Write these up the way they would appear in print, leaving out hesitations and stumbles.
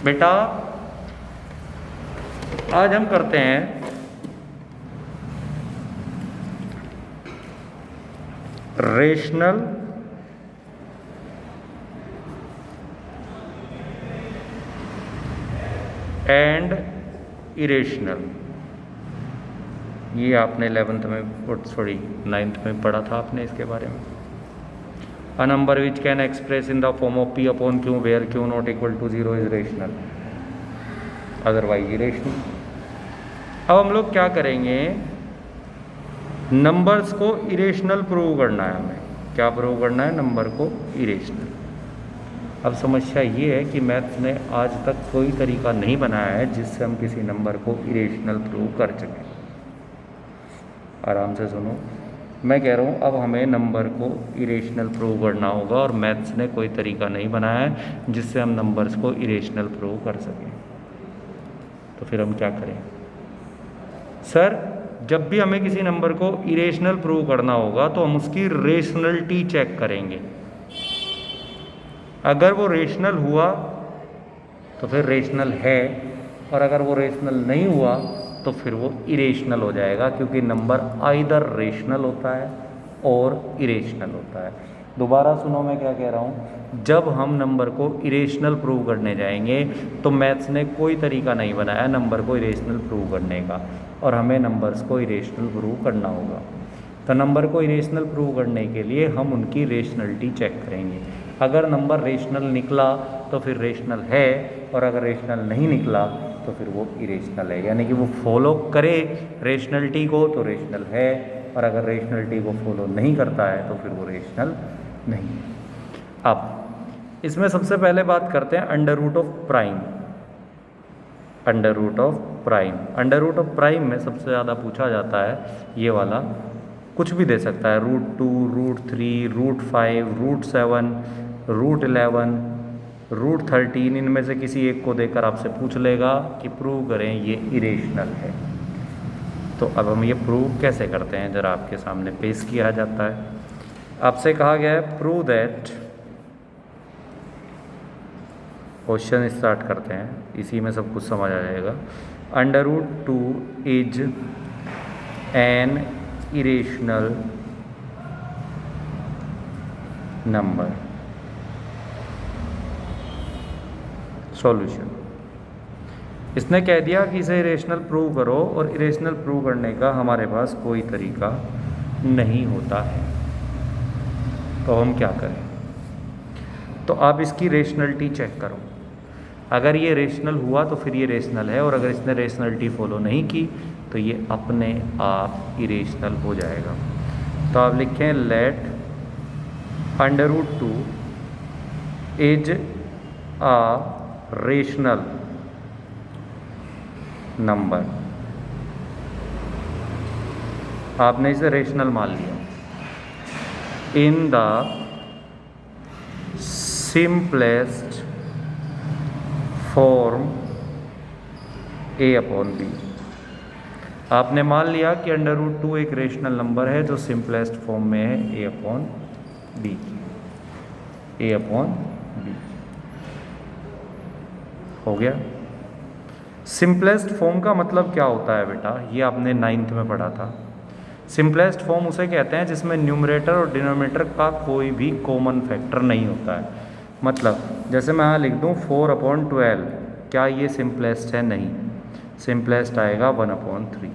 बेटा आज हम करते हैं रेशनल एंड इरेशनल। ये आपने 11th में सॉरी 9th में पढ़ा था आपने इसके बारे में। A number which can express in the form of p upon q where q not equal to 0 is rational, otherwise irrational। अब हम लोग क्या करेंगे, नंबर्स को इरेशनल प्रूव करना है। हमें क्या प्रूव करना है? नंबर को इरेशनल। अब समस्या ये है कि मैथ्स ने आज तक कोई तरीका नहीं बनाया है जिससे हम किसी नंबर को इरेशनल प्रूव कर सकें। आराम से सुनो, मैं कह रहा हूँ अब हमें नंबर को इरेशनल प्रूव करना होगा और मैथ्स ने कोई तरीका नहीं बनाया है जिससे हम नंबर्स को इरेशनल प्रूव कर सकें। तो फिर हम क्या करें? सर जब भी हमें किसी नंबर को इरेशनल प्रूव करना होगा तो हम उसकी रेशनलिटी चेक करेंगे। अगर वो रेशनल हुआ तो फिर रेशनल है, और अगर वो रेशनल नहीं हुआ तो फिर वो इरेशनल हो जाएगा, क्योंकि नंबर आइदर रेशनल होता है और इरेशनल होता है। दोबारा सुनो मैं क्या कह रहा हूँ, जब हम नंबर को इरेशनल प्रूव करने जाएंगे तो मैथ्स ने कोई तरीका नहीं बनाया नंबर को इरेशनल प्रूव करने का, और हमें नंबर्स को इरेशनल प्रूव करना होगा। तो नंबर को इरेशनल प्रूव करने के लिए हम उनकी रेशनलिटी चेक करेंगे। अगर नंबर रेशनल निकला तो फिर रेशनल है, और अगर रेशनल नहीं निकला तो फिर वो इरेशनल है। यानी कि वो फॉलो करे रेशनलिटी को तो रेशनल है, और अगर रेशनलिटी को फॉलो नहीं करता है तो फिर वो रेशनल नहीं है। अब इसमें सबसे पहले बात करते हैं under root of prime. Under root of prime, under root of prime में सबसे ज़्यादा पूछा जाता है ये वाला, कुछ भी दे सकता है, √2, √3, √5, √7, √11, √13, इनमें से किसी एक को देकर आपसे पूछ लेगा कि प्रूव करें ये इरेशनल है। तो अब हम ये प्रूव कैसे करते हैं ज़रा आपके सामने पेश किया जाता है। आपसे कहा गया है प्रूव दैट, क्वेश्चन स्टार्ट करते हैं, इसी में सब कुछ समझ आ जाएगा। √2 is an irrational number. Solution, इसने कह दिया कि इसे इरेशनल प्रूव करो, और इरेशनल प्रूव करने का हमारे पास कोई तरीका नहीं होता है। तो हम क्या करें? तो आप इसकी रेशनलिटी चेक करो। अगर ये रेशनल हुआ तो फिर ये रेशनल है, और अगर इसने रेशनलिटी फॉलो नहीं की तो ये अपने आप इरेशनल हो जाएगा। तो आप लिखें let √2 is a rational number. आपने इसे रेशनल मान लिया इन द सिंपलेस्ट फॉर्म a/b। आपने मान लिया कि √2 एक रेशनल नंबर है जो सिंपलेस्ट फॉर्म में है a/b। हो गया। सिंपलेस्ट फॉर्म का मतलब क्या होता है बेटा? ये आपने 9th में पढ़ा था। सिंपलेस्ट फॉर्म उसे कहते हैं जिसमें न्यूमरेटर और डिनोमिनेटर का कोई भी कॉमन फैक्टर नहीं होता है। मतलब जैसे मैं यहाँ लिख दूँ 4/12, क्या ये सिंपलेस्ट है? नहीं, सिंपलेस्ट आएगा 1/3।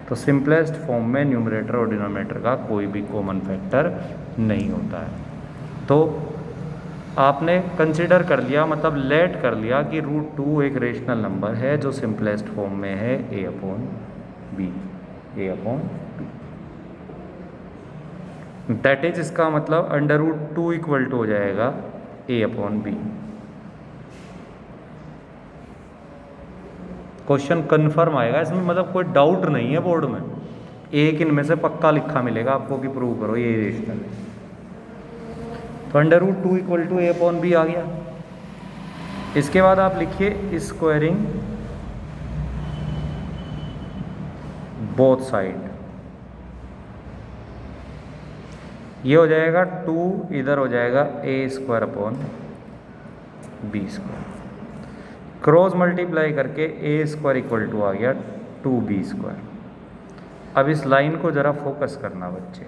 तो सिंपलेस्ट फॉर्म में न्यूमरेटर और डिनोमिनेटर का कोई भी कॉमन फैक्टर नहीं होता है। तो आपने कंसिडर कर लिया, मतलब लेट कर लिया कि √2 एक रेशनल नंबर है जो सिंपलेस्ट फॉर्म में है a/b। दैट इज, इसका मतलब √2 इक्वल टू हो जाएगा a/b। क्वेश्चन कन्फर्म आएगा इसमें, मतलब कोई डाउट नहीं है बोर्ड में, एक इनमें से पक्का लिखा मिलेगा आपको कि प्रूव करो ये रेशनल है। तो √2 इक्वल टू a/b आ गया। इसके बाद आप लिखिए स्क्वायरिंग बोथ साइड। ये हो जाएगा 2, इधर हो जाएगा a² upon b²। Cross multiply करके ए स्क्वायर इक्वल टू आ गया 2b²। अब इस लाइन को ज़रा फोकस करना बच्चे,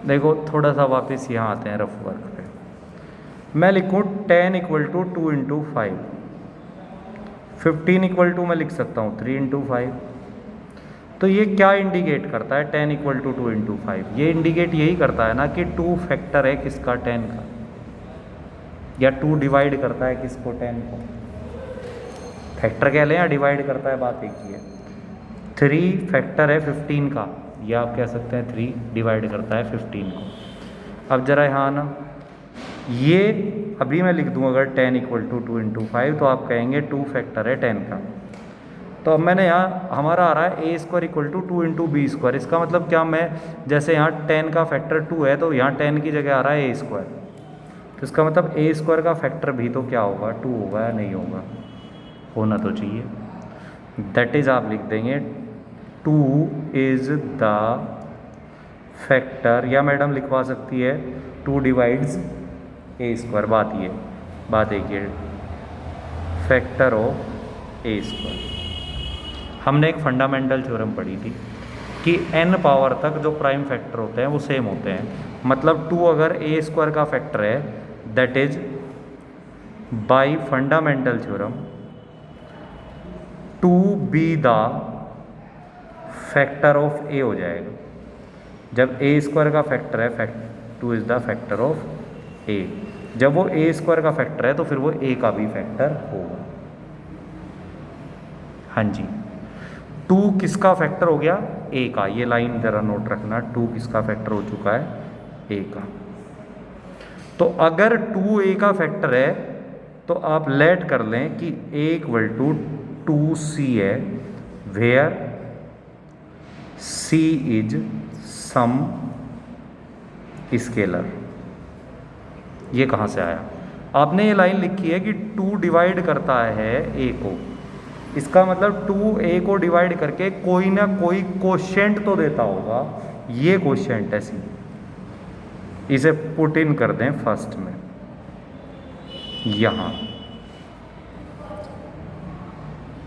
देखो थोड़ा सा वापस यहाँ आते हैं रफ वर्क पे। मैं लिखूँ 10 equal to 2 into 5, 15 equal to मैं लिख सकता हूँ 3 इंटू 5। तो ये क्या इंडिकेट करता है 10 इक्वल टू 2 इंटू 5? ये इंडिकेट यही करता है ना कि 2 फैक्टर है किसका, 10 का, या 2 डिवाइड करता है किसको, 10 को। फैक्टर कह लें या डिवाइड करता है, बात एक ही है। 3 फैक्टर है 15 का, या आप कह सकते हैं 3 डिवाइड करता है 15 को। अब ज़रा यहाँ ना, ये अभी मैं लिख दूँ अगर 10 इक्वल टू 2 इंटू 5, तो आप कहेंगे 2 फैक्टर है 10 का। तो अब मैंने यहाँ हमारा आ रहा है A square equal to 2 into B square. इसका मतलब क्या, मैं जैसे यहाँ 10 का फैक्टर 2 है तो यहाँ 10 की जगह आ रहा है ए स्क्वायर, तो इसका मतलब ए स्क्वायर का फैक्टर भी तो क्या होगा, 2 होगा या नहीं होगा, होना तो चाहिए। दैट इज़ आप लिख देंगे 2 इज़ द फैक्टर, या मैडम लिखवा सकती है 2 डिवाइड्स ए स्क्वायर। बात एक है, फैक्टर ऑफ ए स्क्वायर। हमने एक फंडामेंटल थ्योरम पढ़ी थी कि n पावर तक जो प्राइम फैक्टर होते हैं वो सेम होते हैं। मतलब 2 अगर ए स्क्वायर का फैक्टर है, that is by fundamental theorem 2 be the factor of A हो जाएगा। जब ए स्क्वायर का फैक्टर है 2 is the factor of A, जब वो ए स्क्वायर का फैक्टर है तो फिर वो ए का भी फैक्टर होगा। हाँ जी, 2 किसका फैक्टर हो गया, ए का। ये लाइन जरा नोट रखना, 2 किसका फैक्टर हो चुका है, ए का। तो अगर 2 ए का फैक्टर है तो आप लेट कर लें कि ए इक्वल टू 2c है, where c is some scalar. ये कहाँ से आया, आपने ये लाइन लिखी है कि 2 डिवाइड करता है ए को, इसका मतलब 2 ए को डिवाइड करके कोई ना कोई कोशेंट तो देता होगा। ये कोशेंट है सी, इसे पुट इन कर दें फर्स्ट में। यहाँ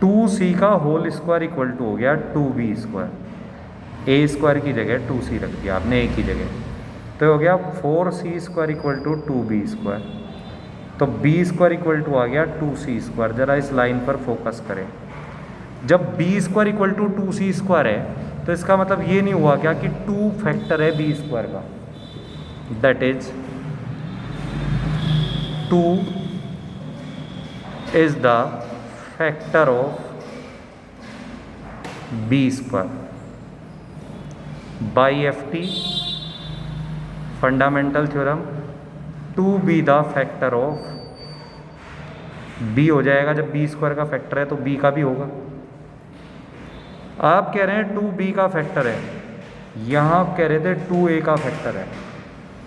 2c का होल स्क्वायर इक्वल टू हो गया 2b स्क्वायर। ए स्क्वायर की जगह 2c रख दिया आपने, ए की जगह, तो हो गया 4c square equal to 2b square. तो b स्क्वायर इक्वल टू आ गया 2c स्क्वायर। जरा इस लाइन पर फोकस करें, जब b square equal to 2c square है तो इसका मतलब ये नहीं हुआ क्या कि 2 फैक्टर है b स्क्वायर का, that is 2 is the factor of b square by FT fundamental theorem. 2 be the factor of b हो जाएगा, जब b स्क्वायर का फैक्टर है तो b का भी होगा। आप कह रहे हैं 2b का फैक्टर है, यहाँ आप कह रहे थे 2a का फैक्टर है।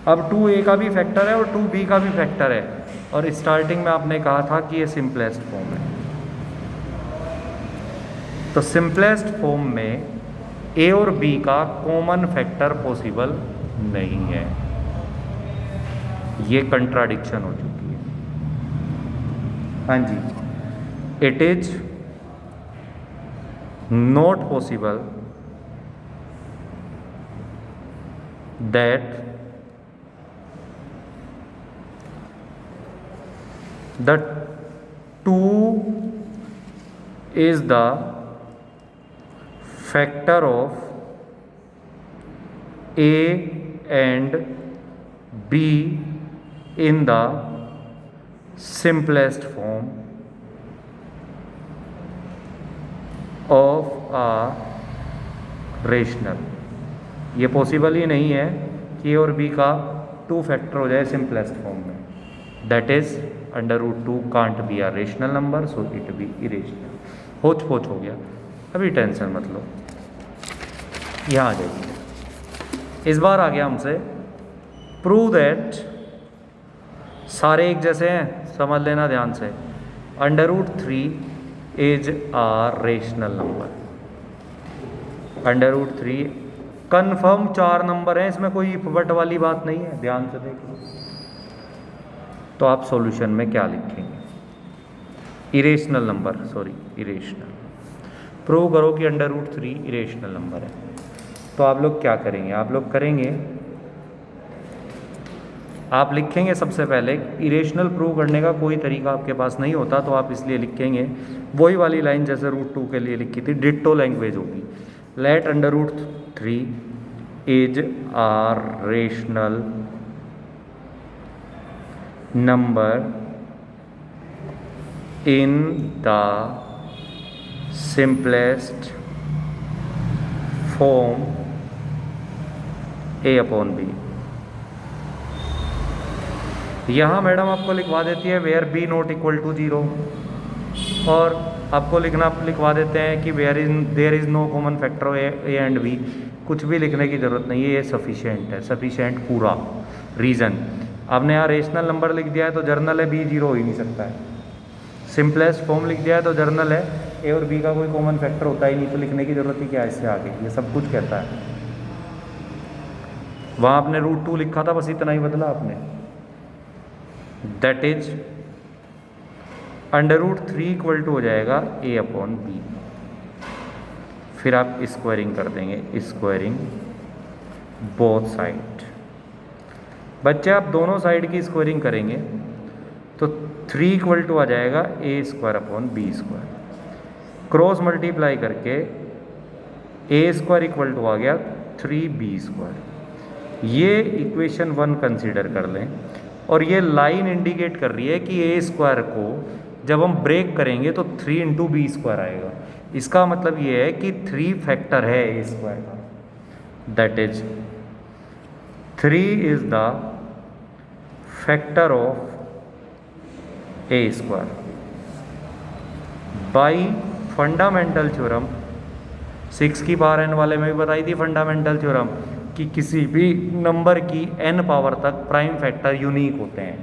अब 2a का भी फैक्टर है और 2b का भी फैक्टर है, और स्टार्टिंग में आपने कहा था कि ये सिंपलेस्ट फॉर्म है। तो सिंपलेस्ट फॉर्म में a और b का कॉमन फैक्टर पॉसिबल नहीं है, ये कंट्राडिक्शन हो चुकी है। हाँ जी, it is not possible that the 2 is the factor of A and B in the simplest form of a rational. ये पॉसिबल ही नहीं है कि ए और बी का 2 फैक्टर हो जाए सिंपलेस्ट फॉर्म में, that is √2 can't be a rational number, so it be irrational. होच पोच हो गया, अभी टेंशन मत लो, यहाँ आ जाइए। इस बार आ गया हमसे प्रूव दैट, सारे एक जैसे हैं, समझ लेना ध्यान से, √3 is a rational number. √3 confirm 4 number हैं, इसमें कोई इफ बट वाली बात नहीं है, ध्यान से देखिए। तो आप सॉल्यूशन में क्या लिखेंगे? Irrational number, irrational. प्रूव करो कि √3 इरेशनल नंबर है। तो आप लोग क्या करेंगे? आप लिखेंगे सबसे पहले, इरेशनल प्रूव करने का कोई तरीका आपके पास नहीं होता तो आप इसलिए लिखेंगे वही वाली लाइन जैसे √2 के लिए लिखी थी, डिट्टो लैंग्वेज होगी। Let √3 is a rational number in the simplest form a/b। यहाँ मैडम आपको लिखवा देती है where b not equal to 0, और आपको लिखवा देते हैं कि there is no common factor a and b। कुछ भी लिखने की ज़रूरत नहीं है, ये सफिशिएंट है, सफिशिएंट पूरा रीज़न। आपने यहाँ रेशनल नंबर लिख दिया है तो जर्नल है b 0 हो ही नहीं सकता है। सिंपलेस्ट फॉर्म लिख दिया है तो जर्नल है, ए और बी का कोई कॉमन फैक्टर होता ही नहीं, तो लिखने की ज़रूरत ही क्या है इससे आगे, ये सब कुछ कहता है। वहाँ आपने √2 लिखा था, बस इतना ही बदला आपने। दैट इज √3 इक्वल टू हो जाएगा a/b। फिर आप स्क्वायरिंग कर देंगे, स्क्वायरिंग बोथ साइड। बच्चे आप दोनों साइड की स्क्वायरिंग करेंगे तो 3 इक्वल टू आ जाएगा a²/b²। क्रॉस मल्टीप्लाई करके a² इक्वल टू आ गया 3b²। ये इक्वेशन 1 कंसीडर कर लें, और ये लाइन इंडिकेट कर रही है कि a² को जब हम ब्रेक करेंगे तो 3 × b² आएगा। इसका मतलब ये है कि 3 फैक्टर है a² का। That is 3 is the factor of a² by fundamental theorem. 6 की पावर n वाले में भी बताई थी फंडामेंटल थ्योरम कि किसी भी नंबर की n पावर तक प्राइम फैक्टर यूनिक होते हैं।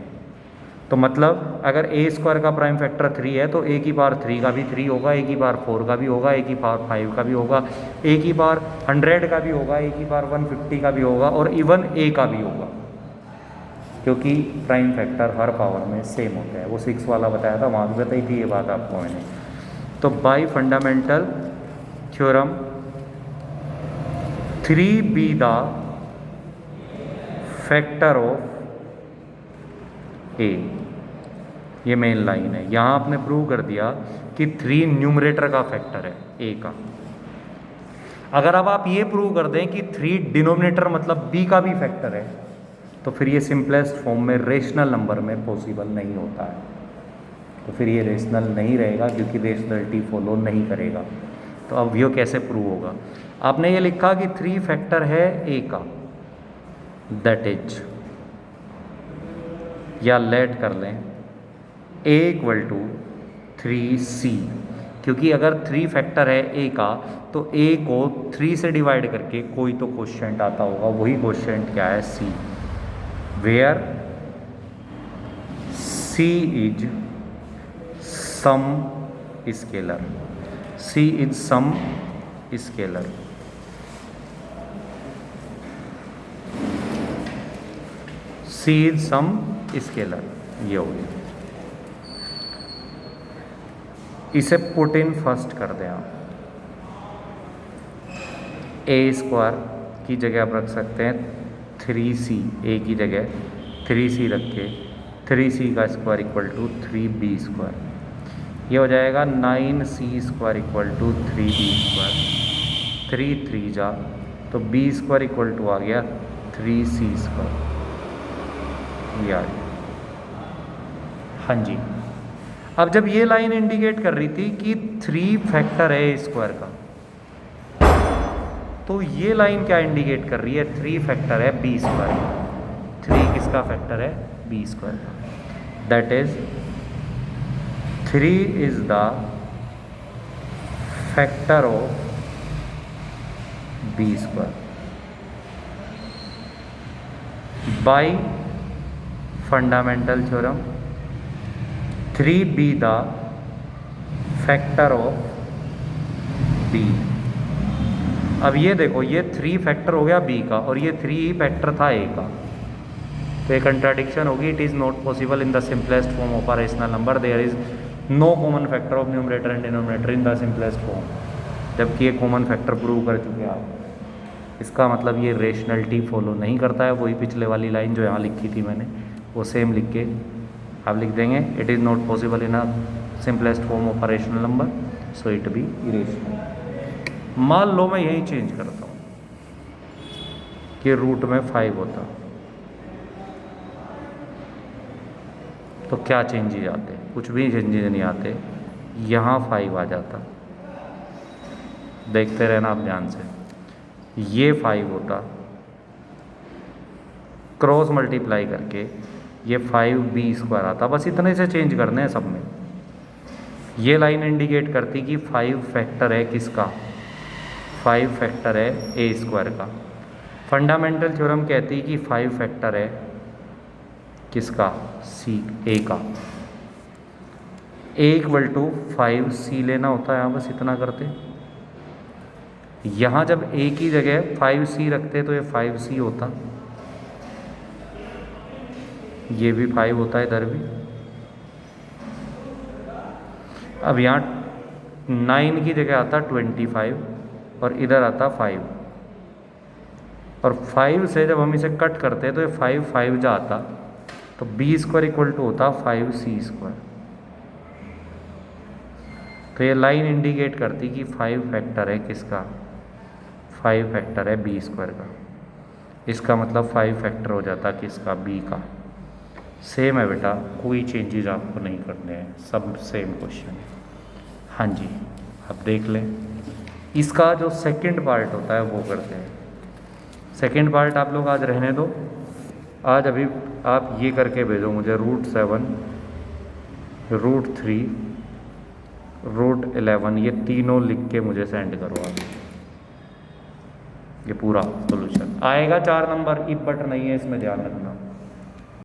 तो मतलब अगर a² का प्राइम फैक्टर 3 है तो a की पावर 3 का भी 3 होगा, a की पावर 4 का भी होगा, a की पावर 5 का भी होगा, a की पावर 100 का भी होगा, a की पावर 150 का भी होगा, और इवन a का भी होगा, क्योंकि प्राइम फैक्टर हर पावर में सेम होता है। वो 6 वाला बताया था, वहाँ भी बताई थी ये बात आपको मैंने। तो bye fundamental theorem 3 B the factor of a, ये मेन लाइन है। यहाँ आपने प्रूव कर दिया कि 3 न्यूमरेटर का फैक्टर है a का। अगर अब आप ये प्रूव कर दें कि 3 डिनोमिनेटर मतलब b का भी फैक्टर है, तो फिर ये सिंपलेस्ट फॉर्म में रेशनल नंबर में पॉसिबल नहीं होता है। तो फिर ये रेशनल नहीं रहेगा, क्योंकि रेशनलिटी फॉलो नहीं करेगा। तो अब ये कैसे प्रूव होगा? आपने ये लिखा कि 3 फैक्टर है a का, दैट इज, या लेट कर लें a इक्वल टू 3c, क्योंकि अगर 3 फैक्टर है a का तो a को 3 से डिवाइड करके कोई तो क्वोशिएंट आता होगा। वही क्वोशिएंट क्या है? c, where c is some scalar, c is some scalar। c is some scalar, ये हो गया। इसे पुट इन फर्स्ट कर दें आप। a² की जगह आप रख सकते हैं 3c, a की जगह 3c रख के 3c का स्क्वायर इक्वल टू 3b²। ये हो जाएगा 9c² इक्वल टू 3b²। 3 3 जा तो b² इक्वल टू आ गया 3c²। ये आ गया। हाँ जी, अब जब ये लाइन इंडिकेट कर रही थी कि 3 फैक्टर है a² का, तो ये लाइन क्या इंडिकेट कर रही है? 3 फैक्टर है b²। 3 किसका फैक्टर है? b² का। That is 3 is the factor of b² by fundamental theorem 3 B the factor of b। अब ये देखो, ये 3 फैक्टर हो गया b का, और ये 3 ही फैक्टर था a का। तो ये कंट्राडिक्शन होगी। It is not possible in the simplest form of a rational number, there is no common factor of numerator and denominator in the simplest form. जबकि ये कॉमन फैक्टर प्रूव कर चुके हैं आप। इसका मतलब ये रेशनलिटी फॉलो नहीं करता है। वही पिछले वाली लाइन जो यहाँ लिखी थी मैंने, वो सेम लिख के आप लिख देंगे, it is not possible in a simplest form of a rational number, so it be irrational. मान लो मैं यही चेंज करता हूँ कि रूट में 5 होता, तो क्या चेंजेज आते? कुछ भी चेंजेज नहीं आते। यहाँ 5 आ जाता, देखते रहना आप ध्यान से। ये 5 होता, क्रॉस मल्टीप्लाई करके ये 5b² आता। बस इतने से चेंज करने हैं सब में। ये लाइन इंडिकेट करती कि 5 फैक्टर है किसका? 5 फैक्टर है a² का। फंडामेंटल थ्योरम कहती कि 5 फैक्टर है किसका? a का। a = 5c लेना होता है यहाँ, बस इतना करते। यहाँ जब a की जगह 5c रखते तो ये 5c होता, ये भी 5 होता है इधर भी। अब यहाँ 9 की जगह आता 25 और इधर आता 5, और 5 से जब हम इसे कट करते हैं तो ये 5 जा आता, तो b² = होता 5c²। तो ये लाइन इंडिकेट करती कि 5 फैक्टर है किसका? 5 फैक्टर है b² का। इसका मतलब 5 फैक्टर हो जाता किसका? b का। सेम है बेटा, कोई चेंजेस आपको नहीं करने हैं, सब सेम क्वेश्चन है। हाँ जी, अब देख लें। इसका जो सेकंड पार्ट होता है वो करते हैं। सेकंड पार्ट आप लोग आज रहने दो, आज अभी आप ये करके भेजो मुझे √7, √3, √11, ये तीनों लिख के मुझे सेंड करो आप। ये पूरा सॉल्यूशन आएगा 4 नंबर, इफ बट नहीं है, इसमें ध्यान रखना।